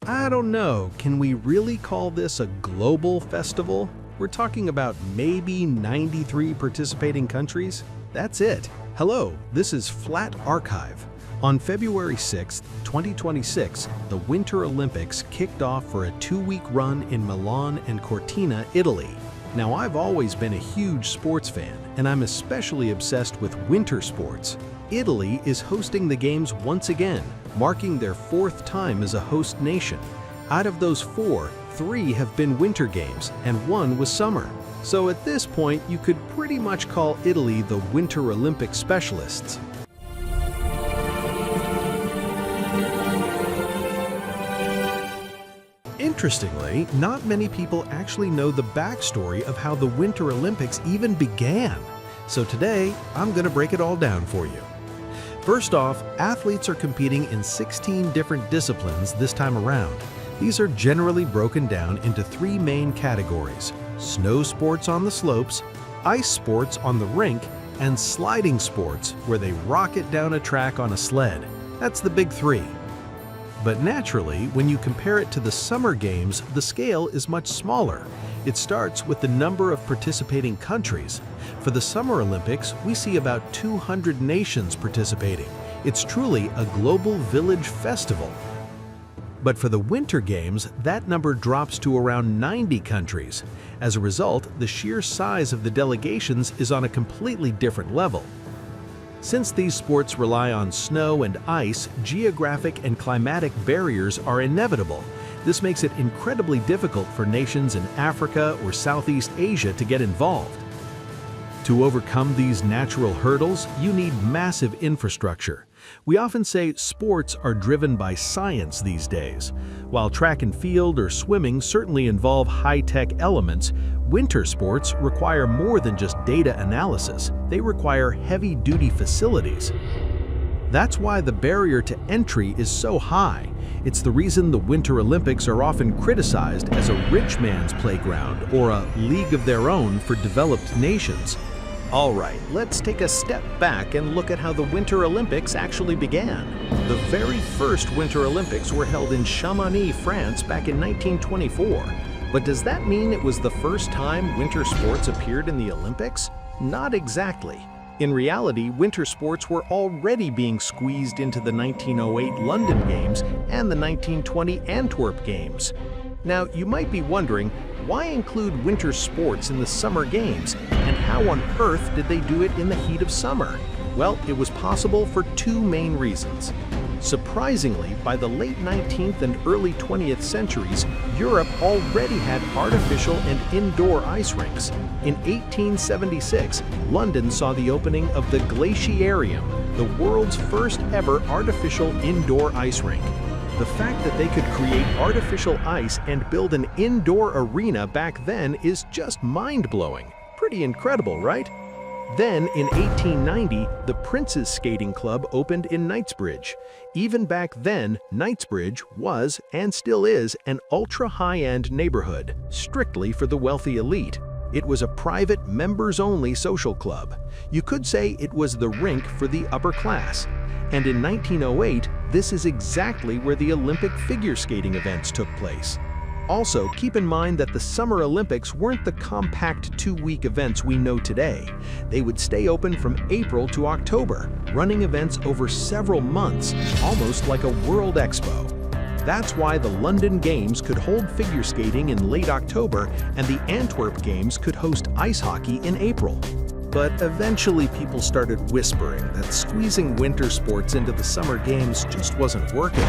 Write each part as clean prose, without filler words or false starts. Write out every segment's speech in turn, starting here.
I don't know, can we really call this a global festival? We're talking about maybe 93 participating countries? That's it. Hello, this is Flat Archive. On February 6, 2026, the Winter Olympics kicked off for a 2-week run in Milan and Cortina, Italy. Now, I've always been a huge sports fan, and I'm especially obsessed with winter sports. Italy is hosting the Games once again, marking their 4th time as a host nation. Out of those 4, 3 have been Winter Games, and 1 was summer. So at this point, you could pretty much call Italy the Winter Olympic specialists. Interestingly, not many people actually know the backstory of how the Winter Olympics even began. So today, I'm going to break it all down for you. First off, athletes are competing in 16 different disciplines this time around. These are generally broken down into 3 main categories: snow sports on the slopes, ice sports on the rink, and sliding sports where they rocket down a track on a sled. That's the big 3. But naturally, when you compare it to the Summer Games, the scale is much smaller. It starts with the number of participating countries. For the Summer Olympics, we see about 200 nations participating. It's truly a global village festival. But for the Winter Games, that number drops to around 90 countries. As a result, the sheer size of the delegations is on a completely different level. Since these sports rely on snow and ice, geographic and climatic barriers are inevitable. This makes it incredibly difficult for nations in Africa or Southeast Asia to get involved. To overcome these natural hurdles, you need massive infrastructure. We often say sports are driven by science these days. While track and field or swimming certainly involve high-tech elements, winter sports require more than just data analysis. They require heavy-duty facilities. That's why the barrier to entry is so high. It's the reason the Winter Olympics are often criticized as a rich man's playground or a league of their own for developed nations. All right, let's take a step back and look at how the Winter Olympics actually began. The very first Winter Olympics were held in Chamonix, France back in 1924. But does that mean it was the first time winter sports appeared in the Olympics? Not exactly. In reality, winter sports were already being squeezed into the 1908 London Games and the 1920 Antwerp Games. Now, you might be wondering, why include winter sports in the Summer Games, and how on earth did they do it in the heat of summer? Well, it was possible for 2 main reasons. Surprisingly, by the late 19th and early 20th centuries, Europe already had artificial and indoor ice rinks. In 1876, London saw the opening of the Glaciarium, the world's first ever artificial indoor ice rink. The fact that they could create artificial ice and build an indoor arena back then is just mind-blowing. Pretty incredible, right? Then, in 1890, the Prince's Skating Club opened in Knightsbridge. Even back then, Knightsbridge was, and still is, an ultra-high-end neighborhood, strictly for the wealthy elite. It was a private, members-only social club. You could say it was the rink for the upper class. And in 1908, this is exactly where the Olympic figure skating events took place. Also, keep in mind that the Summer Olympics weren't the compact 2-week events we know today. They would stay open from April to October, running events over several months, almost like a World Expo. That's why the London Games could hold figure skating in late October and the Antwerp Games could host ice hockey in April. But eventually people started whispering that squeezing winter sports into the Summer Games just wasn't working.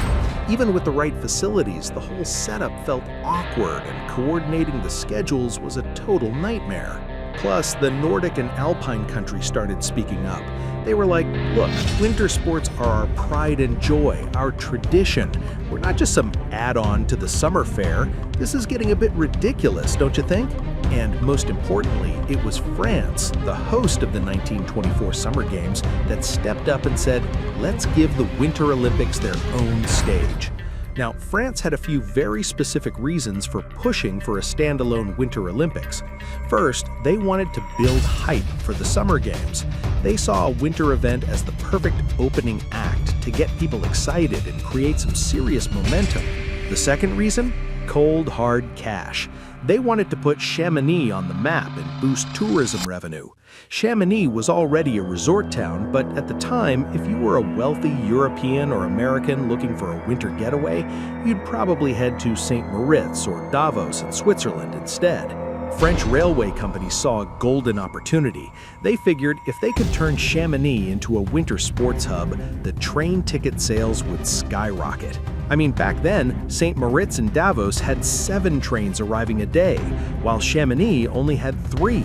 Even with the right facilities, the whole setup felt awkward and coordinating the schedules was a total nightmare. Plus, the Nordic and Alpine countries started speaking up. They were like, look, winter sports are our pride and joy, our tradition. We're not just some add-on to the summer fair. This is getting a bit ridiculous, don't you think? And most importantly, it was France, the host of the 1924 Summer Games, that stepped up and said, let's give the Winter Olympics their own stage. Now, France had a few very specific reasons for pushing for a standalone Winter Olympics. First, they wanted to build hype for the Summer Games. They saw a winter event as the perfect opening act to get people excited and create some serious momentum. The second reason? Cold, hard cash. They wanted to put Chamonix on the map and boost tourism revenue. Chamonix was already a resort town, but at the time, if you were a wealthy European or American looking for a winter getaway, you'd probably head to St. Moritz or Davos in Switzerland instead. French railway companies saw a golden opportunity. They figured if they could turn Chamonix into a winter sports hub, the train ticket sales would skyrocket. I mean, back then, St. Moritz and Davos had 7 trains arriving a day, while Chamonix only had 3.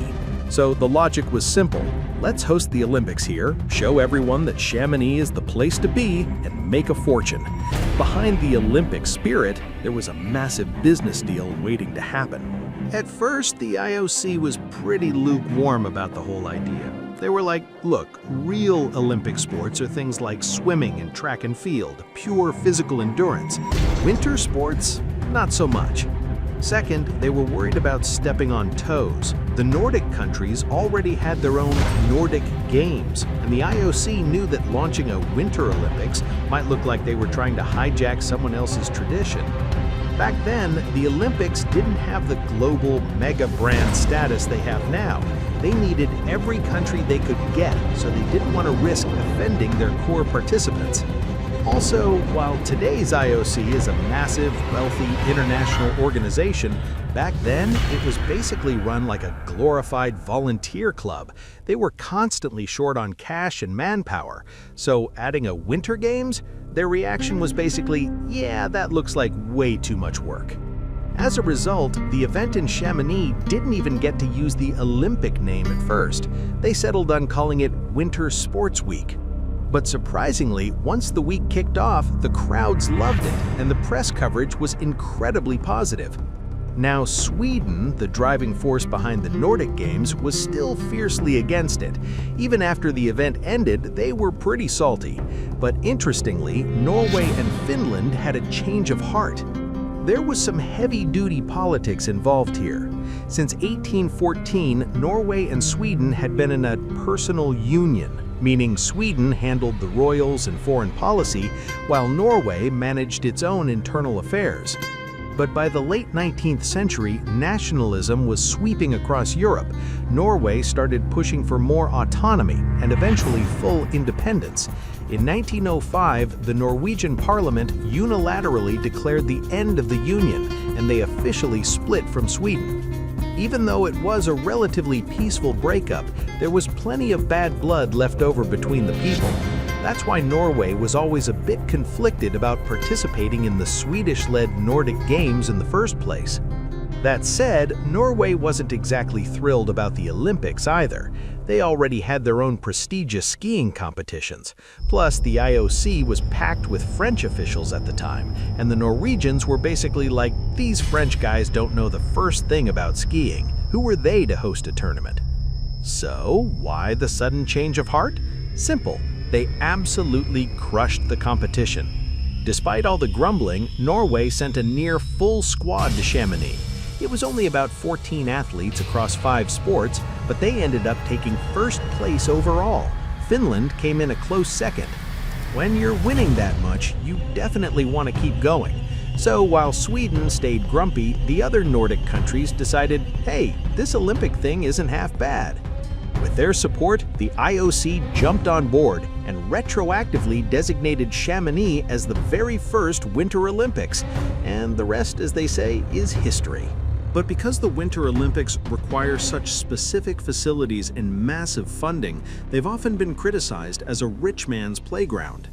So the logic was simple. Let's host the Olympics here, show everyone that Chamonix is the place to be, and make a fortune. Behind the Olympic spirit, there was a massive business deal waiting to happen. At first, the IOC was pretty lukewarm about the whole idea. They were like, look, real Olympic sports are things like swimming and track and field, pure physical endurance. Winter sports, not so much. Second, they were worried about stepping on toes. The Nordic countries already had their own Nordic Games, and the IOC knew that launching a Winter Olympics might look like they were trying to hijack someone else's tradition. Back then, the Olympics didn't have the global mega brand status they have now. They needed every country they could get, so they didn't want to risk offending their core participants. Also, while today's IOC is a massive, wealthy, international organization, back then it was basically run like a glorified volunteer club. They were constantly short on cash and manpower, so adding a Winter Games, their reaction was basically, yeah, that looks like way too much work. As a result, the event in Chamonix didn't even get to use the Olympic name at first. They settled on calling it Winter Sports Week. But surprisingly, once the week kicked off, the crowds loved it, and the press coverage was incredibly positive. Now, Sweden, the driving force behind the Nordic Games, was still fiercely against it. Even after the event ended, they were pretty salty. But interestingly, Norway and Finland had a change of heart. There was some heavy-duty politics involved here. Since 1814, Norway and Sweden had been in a personal union, meaning Sweden handled the royals and foreign policy, while Norway managed its own internal affairs. But by the late 19th century, nationalism was sweeping across Europe. Norway started pushing for more autonomy and eventually full independence. In 1905, the Norwegian parliament unilaterally declared the end of the union, and they officially split from Sweden. Even though it was a relatively peaceful breakup, there was plenty of bad blood left over between the people. That's why Norway was always a bit conflicted about participating in the Swedish-led Nordic Games in the first place. That said, Norway wasn't exactly thrilled about the Olympics either. They already had their own prestigious skiing competitions. Plus, the IOC was packed with French officials at the time, and the Norwegians were basically like, these French guys don't know the first thing about skiing. Who were they to host a tournament? So, why the sudden change of heart? Simple. They absolutely crushed the competition. Despite all the grumbling, Norway sent a near full squad to Chamonix. It was only about 14 athletes across 5 sports, but they ended up taking first place overall. Finland came in a close second. When you're winning that much, you definitely want to keep going. So while Sweden stayed grumpy, the other Nordic countries decided, hey, this Olympic thing isn't half bad. With their support, the IOC jumped on board and retroactively designated Chamonix as the very first Winter Olympics. And the rest, as they say, is history. But because the Winter Olympics require such specific facilities and massive funding, they've often been criticized as a rich man's playground.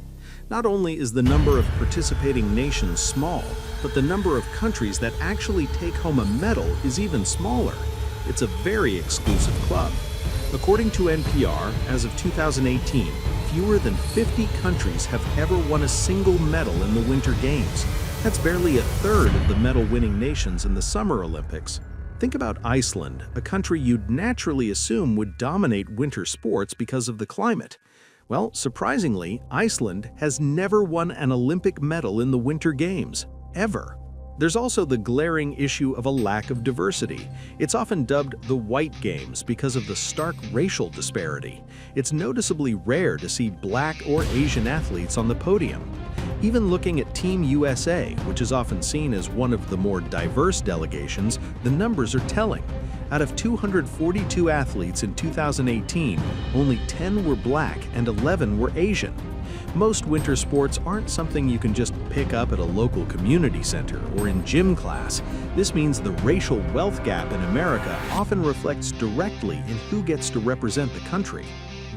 Not only is the number of participating nations small, but the number of countries that actually take home a medal is even smaller. It's a very exclusive club. According to NPR, as of 2018, fewer than 50 countries have ever won a single medal in the Winter Games. That's barely a third of the medal-winning nations in the Summer Olympics. Think about Iceland, a country you'd naturally assume would dominate winter sports because of the climate. Well, surprisingly, Iceland has never won an Olympic medal in the Winter Games, ever. There's also the glaring issue of a lack of diversity. It's often dubbed the White Games because of the stark racial disparity. It's noticeably rare to see Black or Asian athletes on the podium. Even looking at Team USA, which is often seen as one of the more diverse delegations, the numbers are telling. Out of 242 athletes in 2018, only 10 were Black and 11 were Asian. Most winter sports aren't something you can just pick up at a local community center or in gym class. This means the racial wealth gap in America often reflects directly in who gets to represent the country.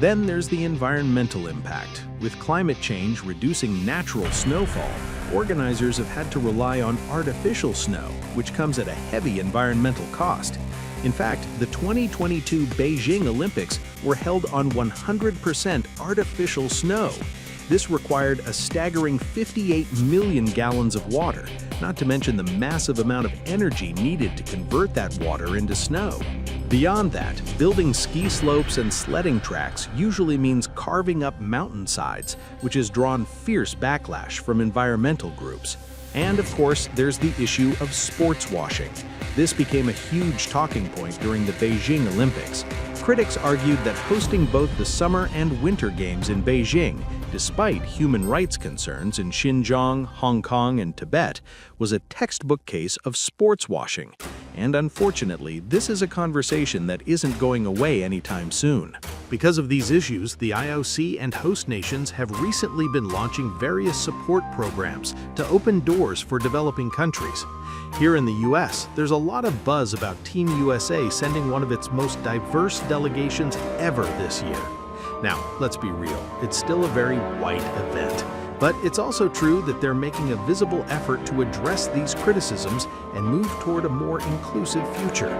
Then there's the environmental impact. With climate change reducing natural snowfall, organizers have had to rely on artificial snow, which comes at a heavy environmental cost. In fact, the 2022 Beijing Olympics were held on 100% artificial snow. This required a staggering 58 million gallons of water, not to mention the massive amount of energy needed to convert that water into snow. Beyond that, building ski slopes and sledding tracks usually means carving up mountainsides, which has drawn fierce backlash from environmental groups. And of course, there's the issue of sports washing. This became a huge talking point during the Beijing Olympics. Critics argued that hosting both the Summer and Winter Games in Beijing, despite human rights concerns in Xinjiang, Hong Kong, and Tibet, was a textbook case of sports washing. And unfortunately, this is a conversation that isn't going away anytime soon. Because of these issues, the IOC and host nations have recently been launching various support programs to open doors for developing countries. Here in the US, there's a lot of buzz about Team USA sending one of its most diverse delegations ever this year. Now, let's be real, it's still a very white event. But it's also true that they're making a visible effort to address these criticisms and move toward a more inclusive future.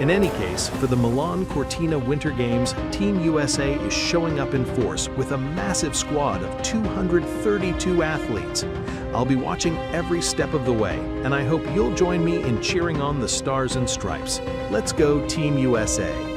In any case, for the Milan Cortina Winter Games, Team USA is showing up in force with a massive squad of 232 athletes. I'll be watching every step of the way, and I hope you'll join me in cheering on the Stars and Stripes. Let's go Team USA!